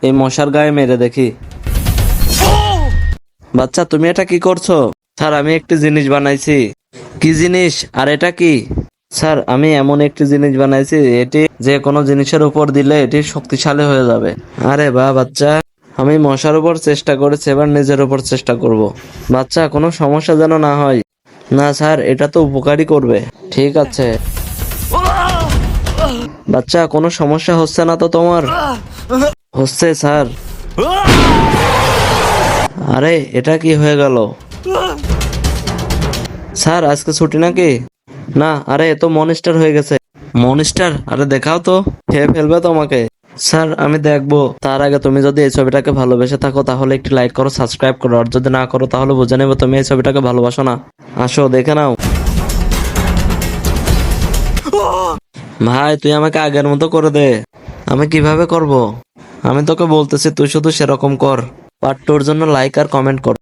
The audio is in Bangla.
এই মশার গায়ে মেরে দেখি। বাচ্চা তুমি এটা কি করছো? স্যার আমি একটি জিনিস বানাইছি। কি জিনিস? আর এটা কি? স্যার আমি এমন একটি জিনিস বানাইছি, এটি যে কোনো জিনিসের উপর দিলে এটি শক্তিশালী হয়ে যাবে। আরে বাহ বাচ্চা, আমি মশার উপর চেষ্টা করেছি, এবার নিজের উপর চেষ্টা করব। বাচ্চা কোনো সমস্যা যেন না হয়। না স্যার, এটা তো উপকারী করবে। ঠিক আছে বাচ্চা, কোনো সমস্যা হচ্ছে না তো তোমার? হচ্ছে স্যার। আরে এটা কি হয়ে গেল? স্যার আজকে ছুটি নাকি? না, আরে এ তো মনস্টার হয়ে গেছে। মনস্টার? আরে দেখাও তো, খেয়ে ফেলবে তোমাকে। স্যার আমি দেখবো, তার আগে তুমি যদি এই ছবিটাকে ভালোবেসে থাকো তাহলে একটি লাইক করো, সাবস্ক্রাইব করো, আর যদি না করো তাহলে বুঝে নেবো তুমি এই ছবিটাকে ভালোবাসো না। আসো দেখে নাও। ভাই তুই আমাকে আগের মতো করে দে। আমি কিভাবে করব? আমি তোকে বলতেছি তুই শুধু সেরকম কর। পার্ট 2 এর জন্য লাইক আর কমেন্ট কর।